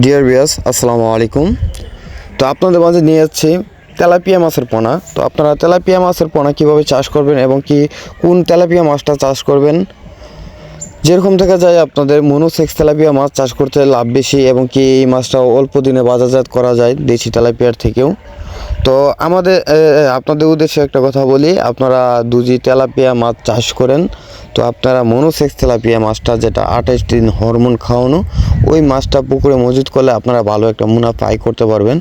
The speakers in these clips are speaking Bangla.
ডিয়ার ভিউয়ার্স, আসসালামু আলাইকুম। তো আপনাদের মাঝে নিয়ে যাচ্ছি তেলাপিয়া মাছের পোনা। তো আপনারা তেলাপিয়া মাছের পোনা কীভাবে চাষ করবেন এবং কি কোন তেলাপিয়া মাছটা চাষ করবেন। যেরকম দেখা যায় আপনাদের মনোসেক্স তেলাপিয়া মাছ চাষ করতে লাভ বেশি এবং কি এই মাছটা অল্প দিনে বাজারজাত করা যায় দেশি তেলাপিয়ার থেকেও। তো আপনাদের উদ্দেশ্যে একটা কথা বলি, আপনারা দুজি তেলাপিয়া মাছ চাষ করেন। তো আপনারা মনোসেক্স তেলাপিয়া মাছটা, যেটা 28 দিন হরমোন খাওয়ানো, ওই মাছটা পুকুরে মজুত করলে আপনারা ভালো একটা মুনাফা আয় করতে পারবেন।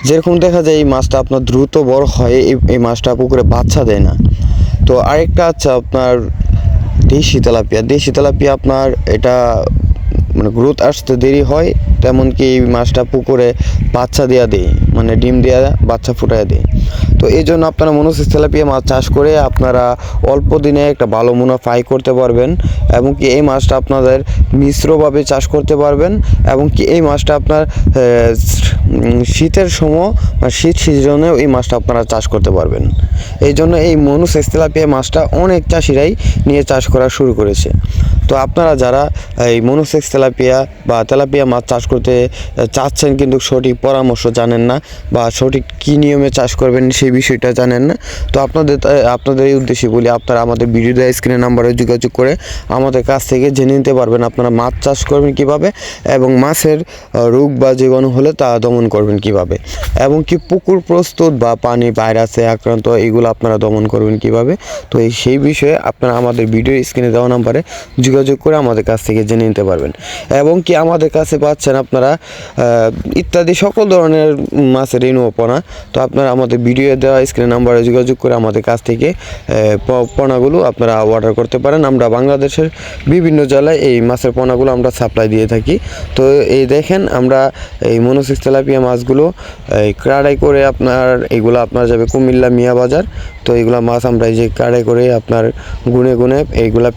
যেরকম দেখা যায় এই মাছটা আপনার দ্রুত বড় হয়, এই মাছটা পুকুরে বাচ্চা দেয় না। তো আরেকটা আছে আপনার দেশি তেলাপিয়া আপনার এটা মানে গ্রোথ আসতে দেরি হয়, তেমন কি এই মাছটা পুকুরে বাচ্চা দেওয়া দেয়, মানে ডিম দেওয়া বাচ্চা ফুটায় দেয়। তো এই জন্য আপনারা মনোসেক্স তেলাপিয়া মাছ চাষ করে আপনারা অল্প দিনে একটা ভালো মুনাফা আয় করতে পারবেন এবং কি এই মাছটা আপনাদের মিশ্রভাবে চাষ করতে পারবেন এবং কি এই মাছটা আপনার শীতের সময় বা শীত সিজনেও এই মাছটা আপনারা চাষ করতে পারবেন। এই জন্য এই মনোসেক্স তেলাপিয়া মাছটা অনেক চাষিরাই নিয়ে চাষ করা শুরু করেছে। তো আপনারা যারা এই মনোসেক্স তেলাপিয়া বা তেলাপিয়া মাছ চাষ করতে চাচ্ছেন কিন্তু সঠিক পরামর্শ জানেন না বা সঠিক কী নিয়মে চাষ করবেন সেই বিষয়টা জানেন না, তো আপনাদের এই উদ্দেশ্যে বলি, আপনারা আমাদের ভিডিও দেওয়া স্ক্রিনের নাম্বারে যোগাযোগ করে আমাদের কাছ থেকে জেনে নিতে পারবেন আপনারা মাছ চাষ করবেন কীভাবে এবং মাছের রোগ বা জীবাণু হলে তা দমন করবেন কীভাবে এবং কি পুকুর প্রস্তুত বা পানি ভাইরাসে আক্রান্ত এগুলো আপনারা দমন করবেন কীভাবে। তো সেই বিষয়ে আপনারা আমাদের ভিডিও স্ক্রিনে দেওয়া নাম্বারে যোগাযোগ করে আমাদের কাছ থেকে জেনে নিতে পারবেন এবং কি আমাদের কাছে পাচ্ছেন আপনারা ইত্যাদি সকল ধরনের মাছের রেণুপনা। তো আপনারা আমাদের ভিডিও দেওয়া স্ক্রিন নাম্বারে যোগাযোগ করে আমাদের কাছ থেকে পোনাগুলো আপনারা অর্ডার করতে পারেন। আমরা বাংলাদেশের বিভিন্ন জেলায় এই মাছের পোনাগুলো আমরা সাপ্লাই দিয়ে থাকি। তো এই দেখেন, আমরা এই মনোসেক্স তেলাপিয়া মাছগুলো এই কাড়াই করে এগুলো আপনার যাবে কুমিল্লা মিয়া বাজার। তো এইগুলা মাছ আমরা এই যে কাড়াই করে আপনার গুনে এইগুলা